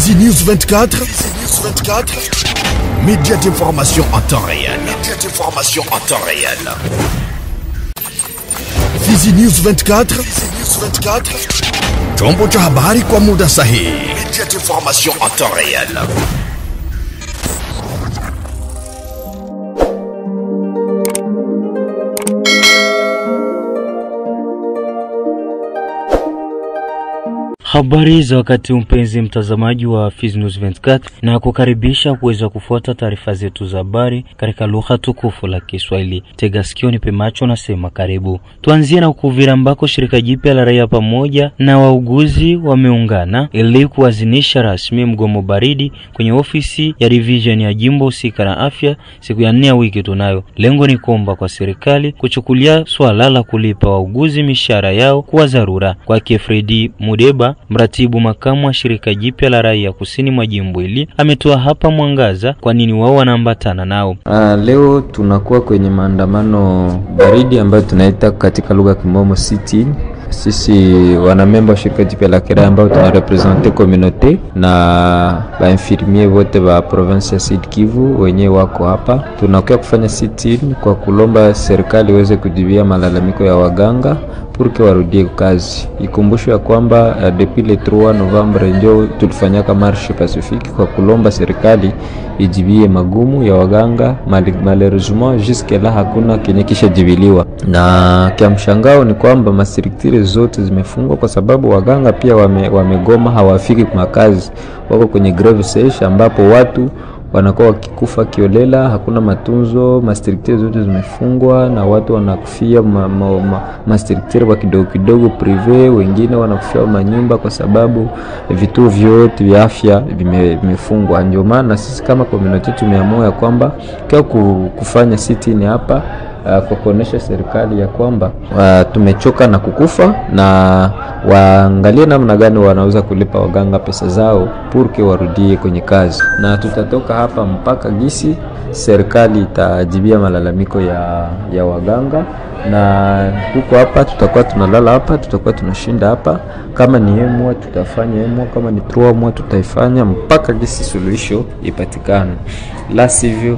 Fizi News 24. Média d'information en temps réel. Fizi News 24. Chombo cha habari kwa muda sahihi. Média d'information en temps réel. Habari za wakati mpenzi mtazamaji wa Fizi News 24 na kukaribisha kuweza kufuata taarifa zetu za habari katika lugha tukufu la Kiswahili. Tega sikio nipe macho na sema karibu. Tuanzie na Uvira ambako shirika jipya la raia pamoja na wauguzi wameungana ili kuazinisha rasmi mgomo baridi kwenye ofisi ya division ya jimbo husika na afya siku ya 4 ya wiki tunayo. Lengo ni kuomba kwa serikali kuchukulia swala la kulipa wauguzi mishahara yao kwa dharura. Kwa Fredi Mudeba, mratibu makamu wa shirika jipya la raia kusini mwa jimbo hili, ametoa hapa mwangaza kwa nini wao wanaambatana nao. Leo tunakuwa kwenye maandamano baridi ambayo tunaita katika lugha ya Kimombo sit-in. Sisi wanamemba wa shirika jipya la kiraia ambao tunarepresente community na infirmier wote wa province ya Sud Kivu wenyewe wako hapa. Tunakuwa kufanya sit-in kwa kulomba serikali iweze kujibia malalamiko ya waganga purke warudie kazi. Ikumbusho ya kwamba depuis le 3 Novembre ndio tulifanyaka marche pacifique kwa kulomba serikali ijibie magumu ya waganga. Malheureusement jusque là hakuna kenye kishajibiliwa, na kia mshangao ni kwamba mastructure zote zimefungwa kwa sababu waganga pia wamegoma, hawafiki kwa kazi, wako kwenye greve sèche ambapo watu wanakuwa wakikufa kiolela, hakuna matunzo, mastructure zote zimefungwa na watu wanakufia mastructure wa kidogo privé, wengine wanakufia manyumba kwa sababu vituo vyote vya afya vimefungwa. Ndio maana sisi kama community tumeamua kwamba kwa kufanya sit-in hapa kwa kuonesha serikali ya kwamba tumechoka na kukufa na waangalie namna gani wanaweza kulipa waganga pesa zao purke warudie kwenye kazi. Na tutatoka hapa mpaka gisi serikali itajibia malalamiko ya waganga, na tuko hapa, tutakuwa tunalala hapa, tutakuwa tunashinda hapa. Kama ni emwa tutafanya emwa, kama ni 3 mwa tutaifanya mpaka gisi suluhisho ipatikane, la sivyo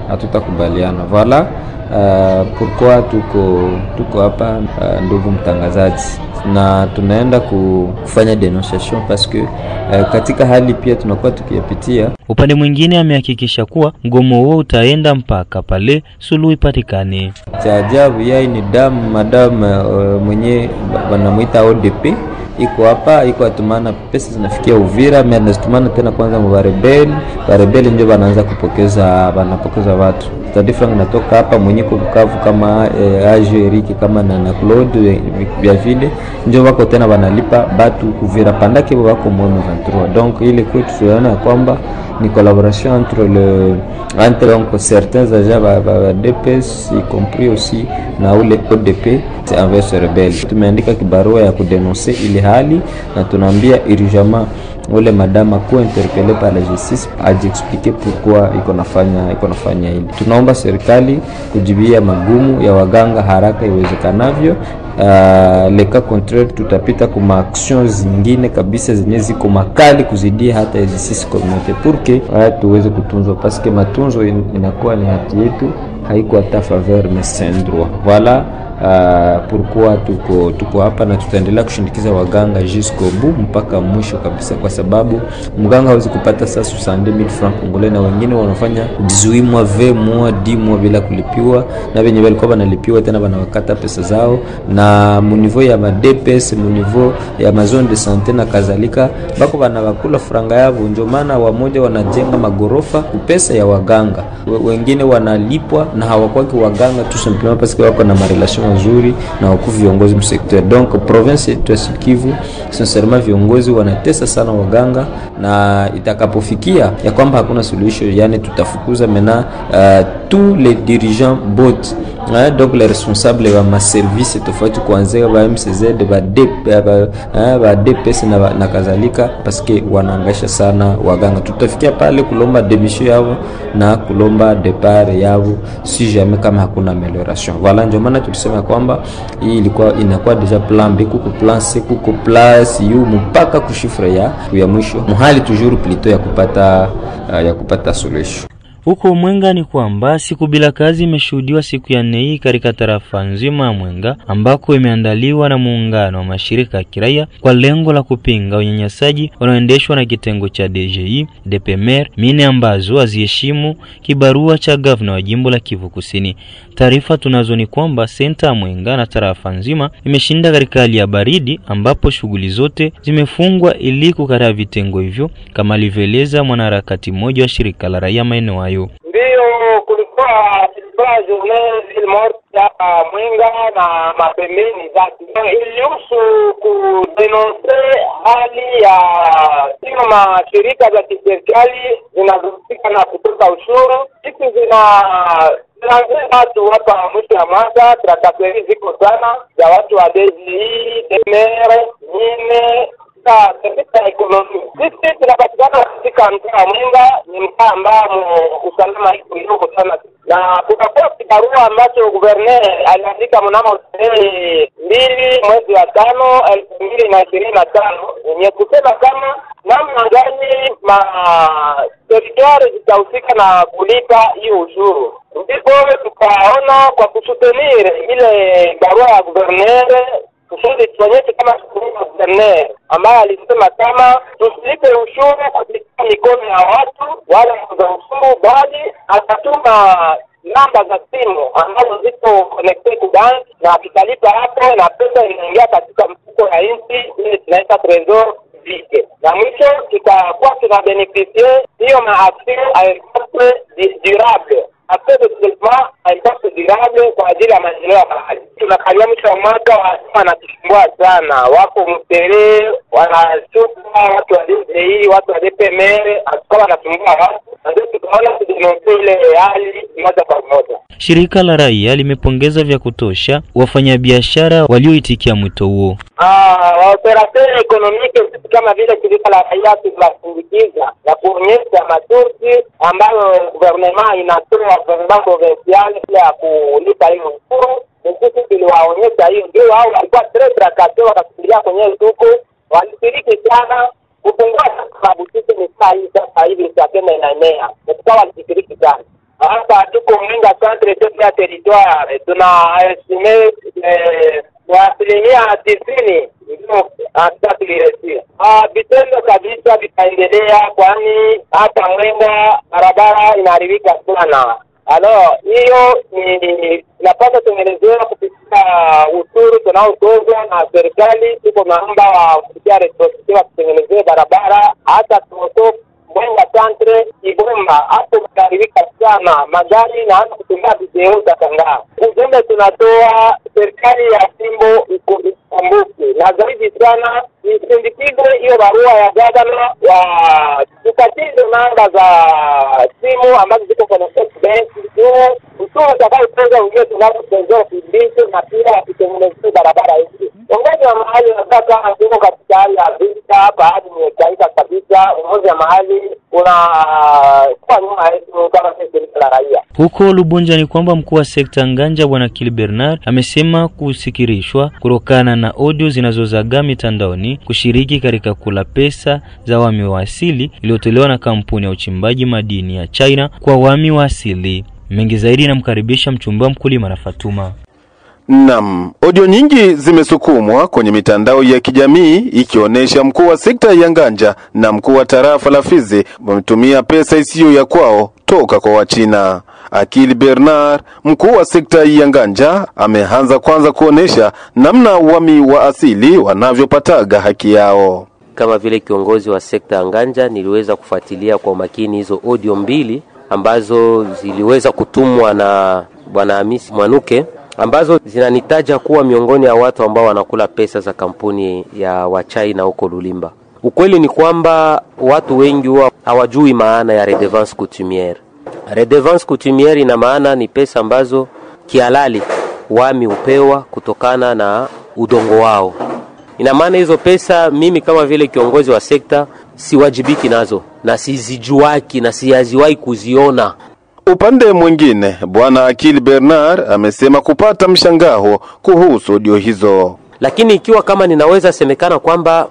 hatutakubaliana. Voilà pourquoi tuko hapa ndugu mtangazaji, na tunaenda kufanya denunciation parce que katika hali pia tunakuwa tukiyapitia. Upande mwingine amehakikisha kuwa mgomo huo utaenda mpaka pale suluhu ipatikane. Cha ajabu yai ni madam mwenye wanamuita ODP iko hapa, iko atumana pesa zinafikia Uvira, mimi anazitumana tena kwanza barebeli ndio wanaanza kupokeza watu. Tadifa natoka hapa mwenye kubukavu kama Aje Eriki kama na Claude vya vile ndio wako tena wanalipa batu Uvira pandake wako mwezi 23. Donc ile kwetu tunaona kwamba ni collaboration entre certains agents va DPS y compris aussi na ule ODP envers rebelle. Tumeandika kibarua ya kudenoncer ile hali na tunaambia urgemment ule madama ku interpeller par la justice expliquer pourquoi iko nafanya hili. Tunaomba serikali kujibia magumu ya waganga haraka iwezekanavyo. Le cas contraire tutapita kwa action zingine kabisa zenye ziko makali kuzidia hata hizi sisi community purke tuweze kutunzwa, parce que matunzo inakuwa ni haki yetu, haiko hata faveur mais c'est droit. Voilà pourquoi tuko hapa na tutaendelea kushindikiza waganga jusqu'au bout mpaka mwisho kabisa, kwa sababu mganga hawezi kupata sasa 60000 francs congolais na wengine wanafanya 18 mois 20 mois 10 mois bila kulipiwa, na wenye walikuwa wanalipiwa tena wanawakata pesa zao. Na mu niveau ya DPS, mu niveau ya zone de santé na kadhalika bako wanawakula franga yao. Ndio maana wamoja wanajenga magorofa kupesa ya waganga, wengine wanalipwa na hawakwaki waganga tout simplement parce que wako na relation nzuri na wakuu viongozi msekteur. Donc province ya Sud Kivu sincèrement viongozi wanatesa sana waganga, na itakapofikia ya kwamba hakuna solution, yani tutafukuza mena tous les dirigeants bot donc les responsables wa ma service tofauti kuanzia ba MCZ ba DPS na kadhalika, parce que wanaangaisha sana waganga. Tutafikia pale kulomba demission yao na kulomba depart yao si jamais kama hakuna amélioration. Voilà, ndio maana tulisema kwamba hii ilikuwa inakuwa deja plan B, kuko plan C, kuko place yu mpaka kushifre ya mwisho, mahali toujours plutôt ya kupata solution. Huko Mwenga ni kwamba siku bila kazi imeshuhudiwa siku ya 4 hii katika tarafa nzima ya Mwenga, ambako imeandaliwa na muungano wa mashirika ya kiraia kwa lengo la kupinga unyanyasaji unaoendeshwa na kitengo cha DGI DPMR mine ambazo haziheshimu kibarua cha gavana wa jimbo la Kivu Kusini. Taarifa tunazo ni kwamba senta ya Mwenga na tarafa nzima imeshinda katika hali ya baridi, ambapo shughuli zote zimefungwa ili kukataa vitengo hivyo, kama alivyoeleza mwanaharakati mmoja wa shirika la raia maeneo hayo. Ndio kulikuwa journée morte ya Mwenga na mapembeni zake. Ilihusu kudenonse hali ya sio mashirika za kiserikali zinazohusika na kutoka ushuru. Hizi watu hapa mwisho ya mwaka trakaseri ziko sana za watu wa DGI, DMR, mine katika ekonomi. Sisi tunapatikana katika mtaa wa Mwenga, ni mtaa ambao usalama iko kidogo sana, na kukakuwa kibarua ambacho governor aliandika mnamo 2 mwezi wa 5 2025 yenye kusema kama namna gani serikali zitahusika na kulipa hiyo ushuru. Ndipo tukaona kwa kusutenir ile barua ya governor kusudi tuonyeshe kama governor ambaye alisema kama tusilipe ushuru katika mikono ya watu wala za ushuru, bali atatuma namba za simu ambazo ziko connected to bank, na akitalipa hapo na pesa inaingia katika mfuko ya nchi ile tunaita trésor public, na mwisho tutakuwa tuna beneficier hiyo maaction à impact durable afin de développement à impact durable kwa ajili ya maendeleo ya bahari. Tunakalia mwisho wa mwaka wanatusumbua sana, wako mtere wanashuka watu wa DGI, watu wa DPMR, akawa wanasumbua watu, ndio tukaona tudenonse ile hali moja kwa moja. Shirika la raia limepongeza vya kutosha wafanyabiashara walioitikia mwito huo. Operateur economique kama vile shirika la raia tunasindikiza na kuonyesha matursi ambayo gouvernement inatoa kwa provincial ya kulipa hiyo ushuru. Sisi tuliwaonyesha hiyo, ndio hao walikuwa tracasser wakasikia kwenye tuko walishiriki sana kupungua sababu sisi ni sasa hivi tutakenda inaenea, tukawa walishiriki sana. Hapa tuko Mwenga centre ya territoire, tuna estimé kwa 90% ndio atatuliresi. Vitendo kabisa vitaendelea, kwani hapa Mwenga barabara inaharibika sana. Hiyo ni napata tengenezewa kupitia ushuru tunaotozwa na serikali. Tuko naomba wa kupitia responsibility kutengenezea barabara hata tumoto Mwenga centre Ibomba hapo kuharibika sana, magari na hata kutumia video za tangaa. Ujumbe tunatoa serikali ya Simbo ikumbuke na zaidi sana isindikize hiyo barua ya gavana wa tukatize namba za simu ambazo ziko kwenye bank, ushuru utakaotoza ungine tunapotoza kudisho na pia kutengeneza barabara hizi. Uongozi wa mahali nataka hapo katika hali ya vita hapa hadi nimekaika kabisa. Uongozi wa mahali kuna kwa nyuma yetu kama serikali la raia. Huko Lubunja ni kwamba mkuu wa sekta Nganja Bwana Kili Bernard amesema kusikirishwa kutokana na audio zinazozagaa mitandaoni kushiriki katika kula pesa za wami wa asili iliyotolewa na kampuni ya uchimbaji madini ya China kwa wami wa asili. Mengi zaidi namkaribisha mchumba mkulima na Fatuma. Naam, audio nyingi zimesukumwa kwenye mitandao ya kijamii ikionyesha mkuu wa sekta ya Nganja na mkuu wa tarafa la Fizi wametumia pesa isiyo ya kwao toka kwa Wachina. Akili Bernard, mkuu wa sekta ya Nganja, ameanza kwanza kuonesha namna wami wa asili wanavyopataga haki yao. Kama vile kiongozi wa sekta ya Nganja niliweza kufuatilia kwa makini hizo audio 2 ambazo ziliweza kutumwa na Bwana Hamisi Mwanuke, ambazo zinanitaja kuwa miongoni ya watu ambao wanakula pesa za kampuni ya Wachina huko Lulimba. Ukweli ni kwamba watu wengi hawajui maana ya redevance coutumière. Redevance coutumière ina maana ni pesa ambazo kihalali wami upewa kutokana na udongo wao. Ina maana hizo pesa mimi kama vile kiongozi wa sekta siwajibiki nazo na sizijuaki na siyaziwahi kuziona. Upande mwingine, Bwana Akili Bernard amesema kupata mshangao kuhusu audio hizo. Lakini ikiwa kama ninaweza semekana kwamba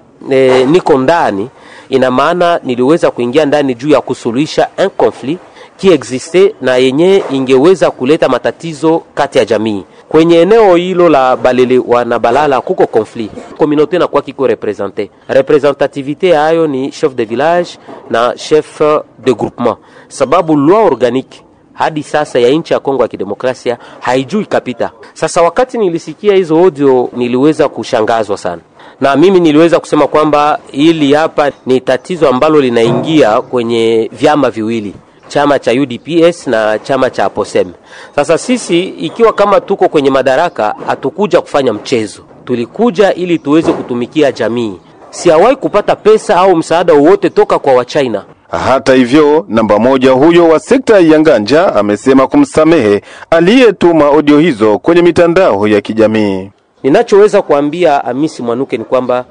niko ndani, ina maana niliweza kuingia ndani juu ya kusuluhisha un conflit qui existe na yenye ingeweza kuleta matatizo kati ya jamii. Kwenye eneo hilo la Balele wana Balala kuko conflit. Communauté na kwa kiko represente. Representativité hayo ni chef de village na chef de groupement. Sababu loi organique hadi sasa ya nchi ya Kongo ya Kidemokrasia haijui kapita. Sasa wakati nilisikia hizo audio niliweza kushangazwa sana. Na mimi niliweza kusema kwamba hili hapa ni tatizo ambalo linaingia kwenye vyama viwili, chama cha UDPS na chama cha APOSEM. Sasa sisi ikiwa kama tuko kwenye madaraka, hatukuja kufanya mchezo. Tulikuja ili tuweze kutumikia jamii. Siawahi kupata pesa au msaada wowote toka kwa Wachina. Hata hivyo, namba moja huyo wa sekta ya Nganja amesema kumsamehe aliyetuma audio hizo kwenye mitandao ya kijamii. Ninachoweza kuambia Amisi Mwanuke ni kwamba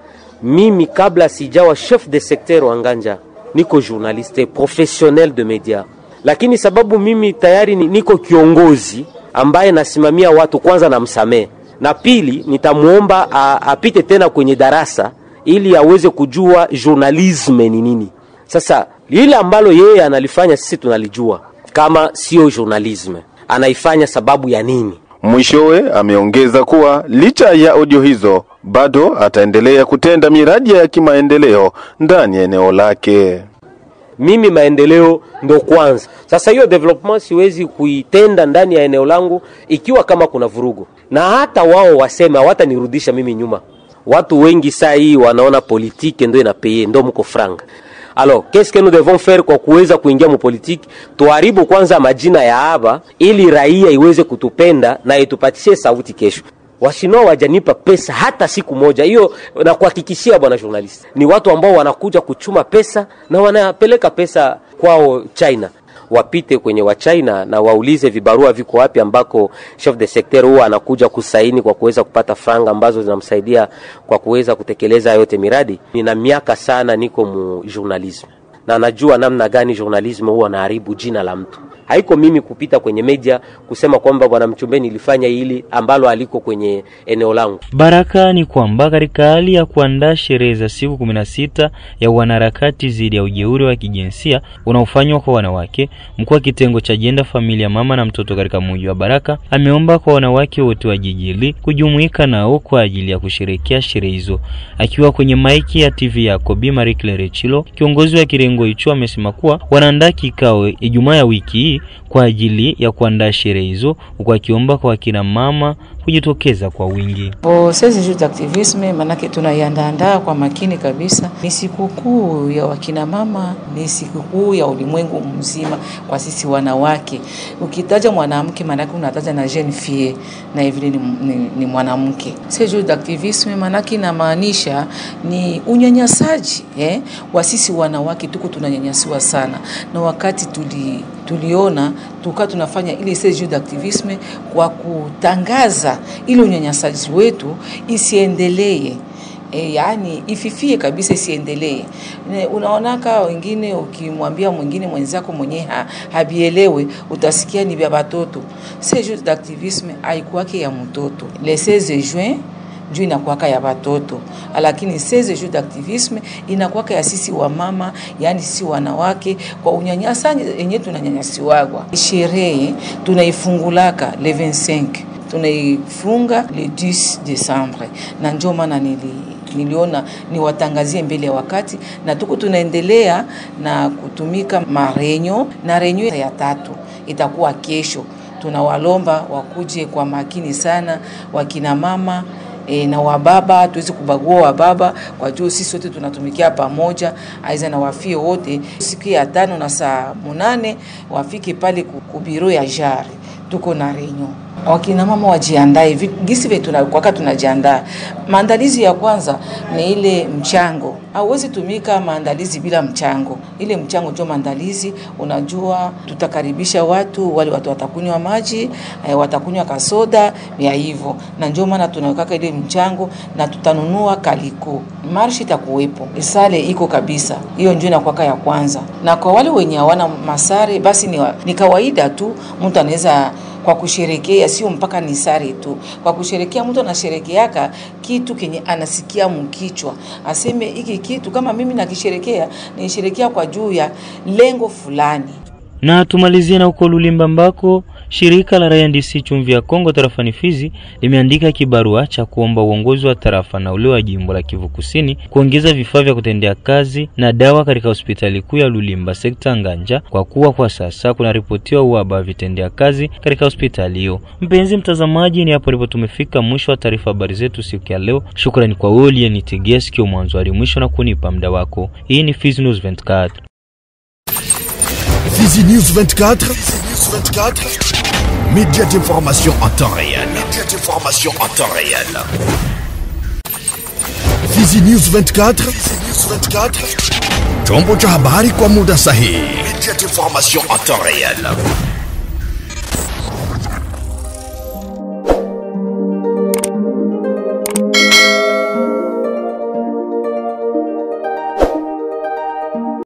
mimi kabla sijawa chef de secteur wa Nganja niko journaliste professionnel de media. Lakini sababu mimi tayari niko kiongozi ambaye nasimamia watu, kwanza na msamehe. Na pili nitamuomba apite tena kwenye darasa ili aweze kujua journalisme ni nini. Sasa lile ambalo yeye analifanya sisi tunalijua kama sio journalisme. Anaifanya sababu ya nini? Mwishowe ameongeza kuwa licha ya audio hizo bado ataendelea kutenda miradi ya kimaendeleo ndani ya eneo lake. Mimi maendeleo ndo kwanza. Sasa hiyo development siwezi kuitenda ndani ya eneo langu ikiwa kama kuna vurugu. Na hata wao wasema hawatanirudisha mimi nyuma. Watu wengi saa hii wanaona politiki ndio inapeye, ndio mko franga. Alors, qu'est-ce que nous devons faire kwa kuweza kuingia mu politiki? Tuharibu kwanza majina ya haba ili raia iweze kutupenda na itupatie sauti kesho. Washinoa wajanipa pesa hata siku moja. Hiyo na kuhakikishia bwana journalist. Ni watu ambao wanakuja kuchuma pesa na wanapeleka pesa kwao China. Wapite kwenye wa China na waulize vibarua viko wapi ambako chef de secteur huwa anakuja kusaini kwa kuweza kupata franga ambazo zinamsaidia kwa kuweza kutekeleza yote miradi. Nina miaka sana niko mu journalism na najua namna gani journalism huwa naharibu jina la mtu. Haiko mimi kupita kwenye media kusema kwamba bwana Mchumbeni ilifanya hili ambalo aliko kwenye eneo langu. Baraka ni kwamba katika hali ya kuandaa sherehe za siku 16 ya wanaharakati dhidi ya ujeuri wa kijinsia unaofanywa kwa wanawake, mkuu wa kitengo cha Gender, Familia, Mama na Mtoto katika mji wa Baraka ameomba kwa wanawake wote wa jiji hili kujumuika nao kwa ajili ya kusherehekea sherehe hizo. Akiwa kwenye maiki ya TV ya Kobi Marie Claire Chilo, kiongozi wa kirengo hicho amesema kuwa wanaandaa kikao Ijumaa ya wiki kwa ajili ya kuandaa sherehe hizo, huku akiomba kwa kina mama kujitokeza kwa wingi. Sisi jours d'activisme manake tunaiandaa kwa makini kabisa. Ni sikukuu ya wakina mama, ni sikukuu ya ulimwengu mzima kwa sisi wanawake. Ukitaja mwanamke manake unataja na jeune fille na hivi ni mwanamke. Sisi jours d'activisme manake inamaanisha ni unyanyasaji wa sisi wanawake, tuko tunanyanyasiwa sana. Na wakati tuliona tunafanya ile jours d'activisme kwa kutangaza ile unyanyasaji wetu isiendelee, yani ififie kabisa, isiendelee. Unaonaka wengine ukimwambia mwingine mwenzako mwenye habielewe utasikia ni vya watoto. Jours d'activisme haikuwake ya mtoto. Le 16 juin juu inakuwaka ya watoto, lakini 16 jours d'activisme inakuwaka ya sisi wa mama, yani sisi wanawake kwa unyanyasaji yenyewe tunanyanyasiwagwa. Sherehe tunaifungulaka le 25, tunaifunga le 10 Desembre, na ndio maana niliona niwatangazie mbele ya wakati, na tuko tunaendelea na kutumika marenyo, na renyo ya 3 itakuwa kesho. Tunawalomba wakuje kwa makini sana wakina mama na wababa, tuweze kubagua wababa kwa juu sisi sote tunatumikia pamoja. Aiza na wafie wote siku ya 5 na saa 8 wafike pale ku biro ya jari, tuko na renyo. wakina mama wajiandae gisi vetu kwa tunajiandaa. Maandalizi ya kwanza ni ile mchango. Hauwezi tumika maandalizi bila mchango. Ile mchango ndio maandalizi. Unajua tutakaribisha watu, wale watu watakunywa maji, watakunywa kasoda, ya hivyo. Na ndio maana tunaweka ile mchango na tutanunua kaliko. Marshi itakuwepo. Isale iko kabisa. Hiyo ndio inakuwa ya kwanza. Na kwa wale wenye hawana masare basi ni kawaida tu, mtu anaweza kwa kusherekea, sio mpaka ni sare tu. Kwa kusherekea mtu anasherekeaka kitu kenye anasikia mkichwa. Aseme hiki kitu kama mimi nakisherekea, nisherekea kwa juu ya lengo fulani. Na tumalizie na uko Lulimba ambako shirika la raia NDC Chumvi ya Kongo tarafani Fizi limeandika kibarua cha kuomba uongozi wa tarafa na ule wa jimbo la Kivu Kusini kuongeza vifaa vya kutendea kazi na dawa katika hospitali kuu ya Lulimba sekta Nganja, kwa kuwa kwa sasa kuna ripotiwa uhaba wa vitendea kazi katika hospitali hiyo. Mpenzi mtazamaji, ni hapo ndipo tumefika mwisho wa taarifa habari zetu siku ya leo. Shukrani kwa wewe uliyenitegea sikio mwanzo hadi mwisho na kunipa muda wako. Hii ni Fizi News 24. Fizi News 24, média d'information en temps réel. Fizi News 24, chombo cha habari kwa muda sahihi. Média d'information en temps réel.